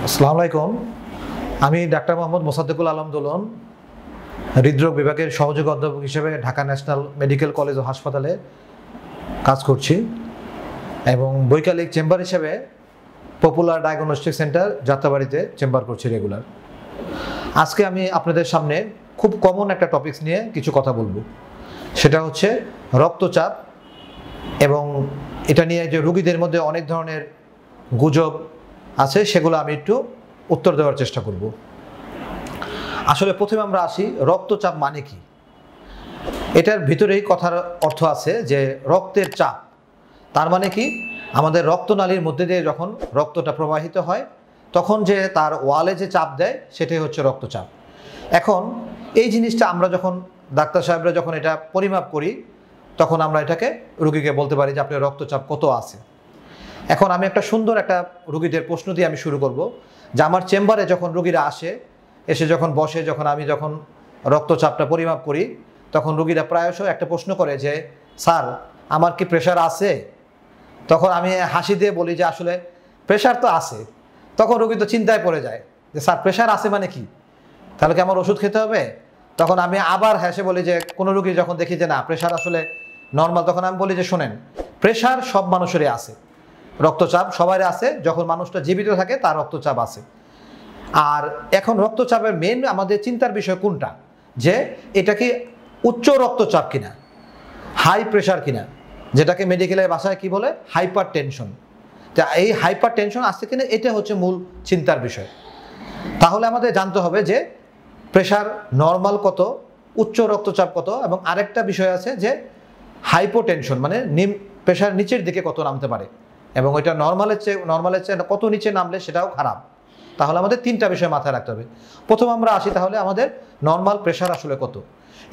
আসসালামু আলাইকুম। আমি ডাক্তার মোহাম্মদ মোসাদ্দেকুল আলম দোলন, হৃদরোগ বিভাগের সহযোগী অধ্যাপক হিসেবে ঢাকা ন্যাশনাল মেডিকেল কলেজ ও হাসপাতালে কাজ করছি এবং বৈকালিক চেম্বার হিসেবে পপুলার ডায়াগনস্টিক সেন্টার যাত্রাবাড়িতে চেম্বার করছি রেগুলার। আজকে আমি আপনাদের সামনে খুব কমন একটা টপিকস নিয়ে কিছু কথা বলবো, সেটা হচ্ছে রক্তচাপ। এবং এটা নিয়ে যে রোগীদের মধ্যে অনেক ধরনের গুজব আছে সেগুলো আমি একটু উত্তর দেওয়ার চেষ্টা করব। আসলে প্রথমে আমরা আসি, রক্তচাপ মানে কি। এটার ভিতরেই কথার অর্থ আছে যে রক্তের চাপ, তার মানে কি আমাদের রক্তনালীর মধ্যে দিয়ে যখন রক্তটা প্রবাহিত হয় তখন যে তার ওয়ালে যে চাপ দেয় সেটাই হচ্ছে রক্তচাপ। এখন এই জিনিসটা আমরা যখন ডাক্তার সাহেবরা যখন এটা পরিমাপ করি তখন আমরা এটাকে রোগীকে বলতে পারি যে আপনার রক্তচাপ কত আছে। এখন আমি একটা সুন্দর একটা রোগীদের প্রশ্ন দিয়ে আমি শুরু করব যে আমার চেম্বারে যখন রোগীরা এসে যখন বসে, আমি যখন রক্তচাপটা পরিমাপ করি তখন রোগীরা প্রায়শই একটা প্রশ্ন করে যে স্যার আমার কি প্রেশার আছে। তখন আমি হাসি দিয়ে বলি যে আসলে প্রেশার তো আছে। তখন রোগী তো চিন্তায় পড়ে যায় যে স্যার প্রেশার আছে মানে কি, তাহলে কি আমার ওষুধ খেতে হবে। তখন আমি আবার হেসে বলি যে কোনো রোগী যখন দেখি যে না প্রেশার আসলে নর্মাল, তখন আমি বলি যে শোনেন, প্রেশার সব মানুষেরই আছে, রক্তচাপ সবারই আছে, যখন মানুষটা জীবিত থাকে তার রক্তচাপ আছে। আর এখন রক্তচাপের মেন আমাদের চিন্তার বিষয় কোনটা, যে এটা কি উচ্চ রক্তচাপ কিনা, হাই প্রেশার কিনা, যেটাকে মেডিকেলের ভাষায় কি বলে হাইপার টেনশন। তা এই হাইপার টেনশন আসছে কিনা এটা হচ্ছে মূল চিন্তার বিষয়। তাহলে আমাদের জানতে হবে যে প্রেশার নর্মাল কত, উচ্চ রক্তচাপ কত, এবং আরেকটা বিষয় আছে যে হাইপোটেনশন মানে প্রেশার নিচের দিকে কত নামতে পারে, এবং ওইটা নর্মালের চেয়ে কত নিচে নামলে সেটাও খারাপ। তাহলে আমাদের তিনটা বিষয় মাথায় রাখতে হবে। প্রথম আমরা আসি তাহলে আমাদের নর্মাল প্রেশার আসলে কত।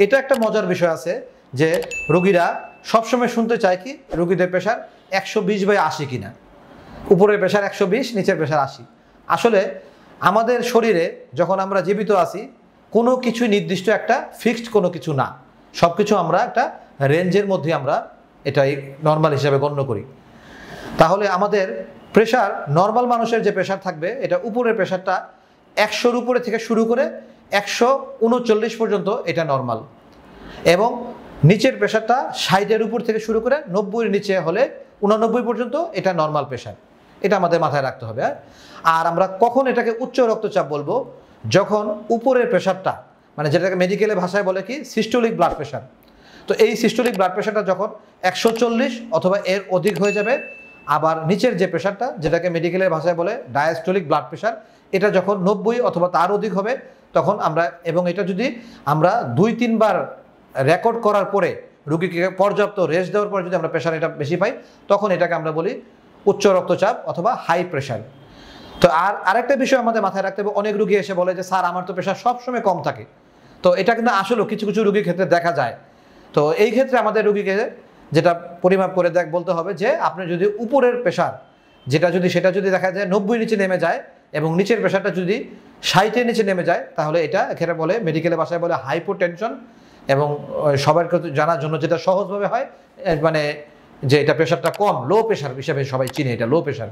এটা একটা মজার বিষয় আছে যে রোগীরা সবসময় শুনতে চায় কি রোগীদের প্রেশার 120/80 কিনা, উপরের প্রেশার 120, নিচের প্রেশার 80। আসলে আমাদের শরীরে যখন আমরা জীবিত আছি কোনো কিছু নির্দিষ্ট একটা ফিক্সড কোনো কিছু না, সব কিছু আমরা একটা রেঞ্জের মধ্যে আমরা এটাই নর্মাল হিসাবে গণ্য করি। তাহলে আমাদের প্রেশার, নর্মাল মানুষের যে প্রেশার থাকবে এটা উপরের প্রেশারটা 100-র উপরে থেকে শুরু করে 139 পর্যন্ত এটা নর্মাল, এবং নিচের প্রেশারটা 60-এর উপর থেকে শুরু করে 90-এর নিচে হলে 89 পর্যন্ত এটা নর্মাল প্রেশার। এটা আমাদের মাথায় রাখতে হবে। আর আমরা কখন এটাকে উচ্চ রক্তচাপ বলবো, যখন উপরের প্রেশারটা মানে যেটাকে মেডিকেলে ভাষায় বলে কি সিস্টোলিক ব্লাড প্রেশার। তো এই সিস্টোলিক ব্লাড প্রেশারটা যখন 140 অথবা এর অধিক হয়ে যাবে, আবার নিচের যে প্রেশারটা যেটাকে মেডিকেলের ভাষায় বলে ডায়াস্টোলিক ব্লাড প্রেশার, এটা যখন 90 অথবা তার অধিক হবে তখন আমরা, এবং এটা যদি আমরা 2-3 বার রেকর্ড করার পরে রোগীকে পর্যাপ্ত রেস্ট দেওয়ার পরে যদি আমরা প্রেশার এটা বেশি পাই তখন এটাকে আমরা বলি উচ্চ রক্তচাপ অথবা হাই প্রেশার। তো আরেকটা বিষয় আমাদের মাথায় রাখতে হবে, অনেক রোগী এসে বলে যে স্যার আমার তো প্রেশার সবসময় কম থাকে। তো এটা কিন্তু আসলেও কিছু কিছু রোগীর ক্ষেত্রে দেখা যায়। তো এই ক্ষেত্রে আমাদের রোগীকে যেটা পরিমাপ করে বলতে হবে যে আপনি যদি উপরের প্রেশার সেটা যদি দেখা যায় 90 নিচে নেমে যায় এবং নিচের প্রেশারটা যদি 60-এর নিচে নেমে যায় তাহলে এটা এখানে বলে মেডিকেলের ভাষায় বলে হাইপোটেনশন। এবং সবার জানার জন্য যেটা সহজভাবে হয় মানে যে এটা প্রেশারটা কম, লো প্রেশার হিসেবে সবাই চিনে এটা লো প্রেশার।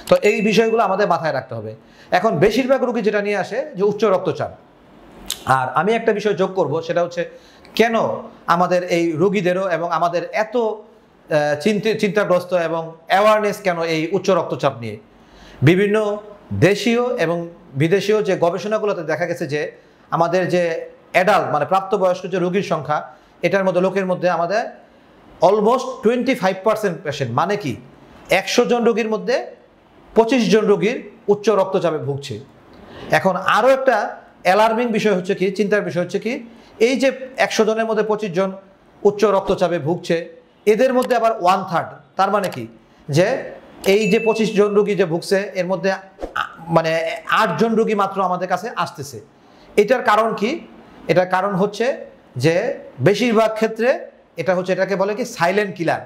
তো এই বিষয়গুলো আমাদের মাথায় রাখতে হবে। এখন বেশিরভাগ রোগী যেটা নিয়ে আসে যে উচ্চ রক্তচাপ। আর আমি একটা বিষয় যোগ করব, সেটা হচ্ছে কেন আমাদের এই রোগীদেরও এবং আমাদের এত চিন্তাগ্রস্ত এবং অ্যাওয়ারনেস কেন এই উচ্চ রক্তচাপ নিয়ে। বিভিন্ন দেশীয় এবং বিদেশীয় যে গবেষণাগুলোতে দেখা গেছে যে আমাদের যে অ্যাডাল্ট মানে প্রাপ্তবয়স্ক যে রোগীর সংখ্যা, এটার মধ্যে লোকের মধ্যে আমাদের অলমোস্ট 25% পেশেন্ট, মানে কি 100 জন রোগীর মধ্যে 25 জন রোগীর উচ্চ রক্তচাপে ভুগছে। এখন আরও একটা অ্যালার্মিং বিষয় হচ্ছে কি, চিন্তার বিষয় হচ্ছে কি, এই যে 100 জনের মধ্যে 25 জন উচ্চ রক্তচাপে ভুগছে, এদের মধ্যে আবার 1/3, তার মানে কি যে এই যে 25 জন রোগী যে ভুগছে এর মধ্যে মানে 8 জন রোগী মাত্র আমাদের কাছে আসতেছে। এটার কারণ কি? এটার কারণ হচ্ছে যে বেশিরভাগ ক্ষেত্রে এটাকে বলে কি সাইলেন্ট কিলার,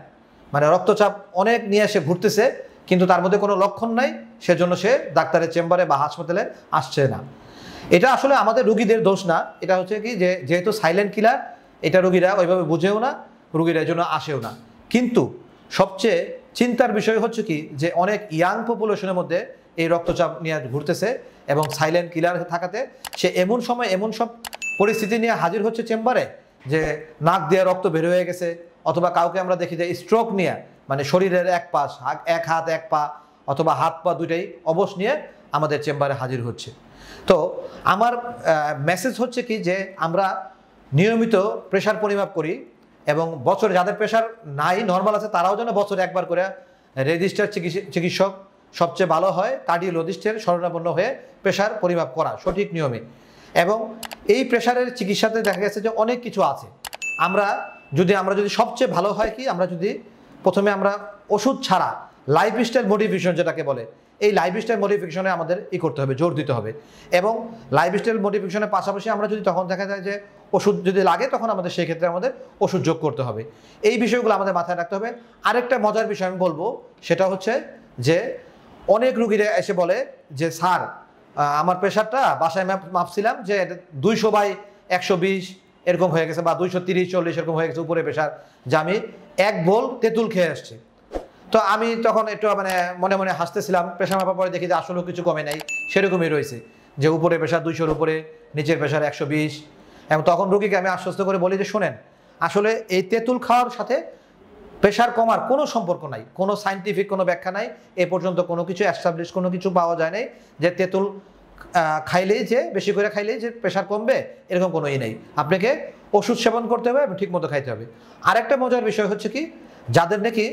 মানে রক্তচাপ অনেক নিয়ে এসে ঘুরতেছে কিন্তু তার মধ্যে কোনো লক্ষণ নাই, সেজন্য সে ডাক্তারের চেম্বারে বা হাসপাতালে আসছে না। এটা আসলে আমাদের রোগীদের দোষ না, এটা হচ্ছে কি যে যেহেতু সাইলেন্ট কিলার এটা রোগীরা ওইভাবে বুঝেও না, রোগীরা এই জন্য আসেও না। কিন্তু সবচেয়ে চিন্তার বিষয় হচ্ছে কি যে অনেক ইয়াং পপুলেশনের মধ্যে এই রক্তচাপ নিয়ে ঘুরতেছে এবং সাইলেন্ট কিলার থাকাতে সে এমন সময় এমন সব পরিস্থিতি নিয়ে হাজির হচ্ছে চেম্বারে যে নাক দিয়ে রক্ত বের হয়ে গেছে, অথবা কাউকে আমরা দেখি যে স্ট্রোক নিয়ে মানে শরীরের এক পাশ, এক হাত এক পা অথবা হাত পা দুইটাই অবশ নিয়ে আমাদের চেম্বারে হাজির হচ্ছে। তো আমার মেসেজ হচ্ছে কি যে আমরা নিয়মিত প্রেশার পরিমাপ করি এবং বছরে যাদের প্রেশার নাই নর্মাল আছে তারাও যেন বছরে একবার করে রেজিস্টার চিকিৎসক সবচেয়ে ভালো হয় কার্ডিওলজিস্টের শরণাপন্ন হয়ে প্রেশার পরিমাপ করা সঠিক নিয়মে। এবং এই প্রেশারের চিকিৎসাতে দেখা গেছে যে অনেক কিছু আছে। আমরা যদি সবচেয়ে ভালো হয় কি, আমরা যদি প্রথমে আমরা ওষুধ ছাড়া লাইফস্টাইল মডিফিকেশন যেটাকে বলে, এই লাইফস্টাইল মডিফিকেশনে আমাদের করতে হবে, জোর দিতে হবে। এবং লাইফস্টাইল মডিফিকেশনের পাশাপাশি আমরা যদি তখন দেখা যায় যে ওষুধ যদি লাগে তখন আমাদের সেই ক্ষেত্রে আমাদের ওষুধ যোগ করতে হবে। এই বিষয়গুলো আমাদের মাথায় রাখতে হবে। আরেকটা মজার বিষয় আমি বলবো, সেটা হচ্ছে যে অনেক রুগীরা এসে বলে যে স্যার আমার প্রেশারটা বাসায় মাপছিলাম যে 200/120 এরকম হয়ে গেছে, বা 230-40 এরকম হয়ে গেছে উপরে প্রেশার, যে আমি 1 বোল তেঁতুল খেয়ে আসছি। তো আমি তখন একটু মানে মনে মনে হাসতেছিলাম, প্রেশার মাপার পরে দেখি যে আসলেও কিছু কমে নাই, সেরকমই রয়েছে, যে উপরে প্রেশার 200-র উপরে, নিচের প্রেশার 120। এবং তখন রুগীকে আমি আশ্বস্ত করে বলি যে শোনেন, আসলে এই তেঁতুল খাওয়ার সাথে প্রেশার কমার কোনো সম্পর্ক নাই, কোনো সায়েন্টিফিক কোনো ব্যাখ্যা নাই, এ পর্যন্ত কোনো কিছু এস্টাবলিশ কোনো কিছু পাওয়া যায় নাই যে তেঁতুল খাইলেই যে বেশি করে খাইলেই যে প্রেশার কমবে, এরকম কোনোই নেই। আপনাকে ওষুধ সেবন করতে হবে এবং ঠিকমতো খাইতে হবে। আরেকটা মজার বিষয় হচ্ছে কি, যাদের নাকি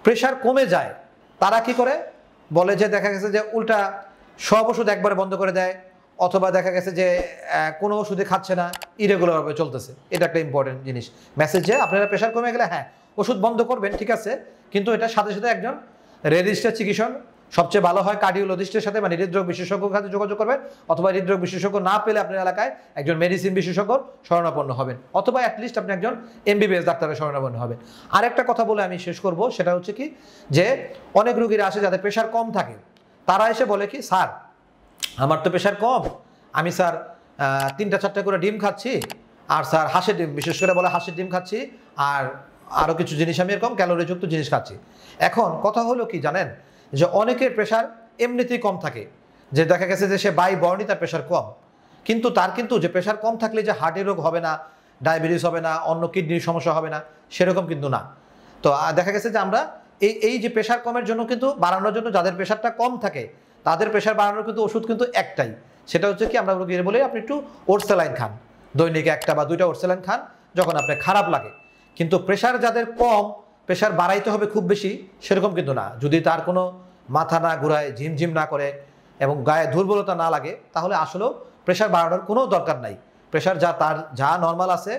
প্রেশার কমে যায় তারা কি করে বলে যে দেখা গেছে যে উল্টা সব ওষুধ একবারে বন্ধ করে দেয়, অথবা দেখা গেছে যে কোনো ওষুধে খাচ্ছে না, ইরেগুলারভাবে চলতেছে। এটা একটা ইম্পর্টেন্ট জিনিস মেসেজ, যে আপনারা প্রেশার কমে গেলে হ্যাঁ ওষুধ বন্ধ করবেন, ঠিক আছে, কিন্তু এটার সাথে সাথে একজন রেজিস্টার চিকিৎসক সবচেয়ে ভালো হয় কার্ডিওলজিস্টের সাথে, মানে হৃদরোগ বিশেষজ্ঞের সাথে যোগাযোগ করবেন, অথবা হৃদরোগ বিশেষজ্ঞ না পেলে আপনার এলাকায় একজন মেডিসিন বিশেষজ্ঞ শরণাপন্ন হবেন, অথবা অ্যাটলিস্ট আপনি একজন MBBS ডাক্তারের শরণাপন্ন হবেন। আরেকটা কথা বলে আমি শেষ করব, সেটা হচ্ছে কি যে অনেক রোগীরা আসে যাদের প্রেশার কম থাকে, তারা এসে বলে কি স্যার আমার তো প্রেশার কম, আমি স্যার 3-4টা করে ডিম খাচ্ছি, আর স্যার হাঁসের ডিম, বিশেষ করে বলে হাঁসের ডিম খাচ্ছি, আর আরও কিছু জিনিস আমি এরকম ক্যালোরিযুক্ত জিনিস খাচ্ছি। এখন কথা হলো কি জানেন, যে অনেকের প্রেশার এমনিতেই কম থাকে, যে দেখা গেছে যে সে বাই বর্ণই তার প্রেশার কম, কিন্তু যে প্রেশার কম থাকলে যে হার্টের রোগ হবে না, ডায়াবেটিস হবে না, অন্য কিডনির সমস্যা হবে না, সেরকম কিন্তু না। তো দেখা গেছে যে আমরা এই যে প্রেশার কমের জন্য কিন্তু বাড়ানোর জন্য যাদের প্রেশারটা কম থাকে তাদের প্রেশার বাড়ানোর কিন্তু ওষুধ কিন্তু একটাই, সেটা হচ্ছে কি আমরা রোগীর বলি আপনি একটু ওরসেলাইন খান, দৈনিক 1টা বা 2টা ওরসেলাইন খান যখন আপনার খারাপ লাগে। কিন্তু প্রেশার যাদের কম, প্রেশার বাড়াইতে হবে খুব বেশি সেরকম কিন্তু না। যদি তার কোনো মাথা না ঘুরায়, ঝিমঝিম না করে এবং গায়ে দুর্বলতা না লাগে, তাহলে আসলেও প্রেশার বাড়ানোর কোনো দরকার নাই। প্রেশার যা নর্মাল আছে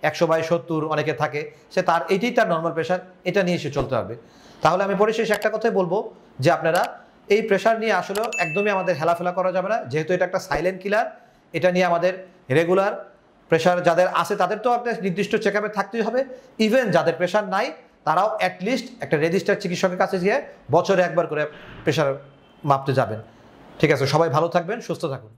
100/70 অনেকে থাকে, সে এইটাই তার নর্মাল প্রেশার, এটা নিয়ে সে চলতে হবে। তাহলে আমি পরিশেষে একটা কথাই বলবো যে আপনারা এই প্রেশার নিয়ে আসলে একদমই আমাদের হেলাফেলা করা যাবে না, যেহেতু এটা একটা সাইলেন্ট কিলার। এটা নিয়ে আমাদের রেগুলার প্রেশার যাদের আছে তাদের তো একটা নির্দিষ্ট চেকআপে থাকতেই হবে। ইভেন যাদের প্রেশার নাই তারাও অ্যাটলিস্ট একটা রেজিস্টার চিকিৎসকের কাছে গিয়ে বছরে একবার করে প্রেশার মাপতে যাবেন। ঠিক আছে, সবাই ভালো থাকবেন, সুস্থ থাকুন।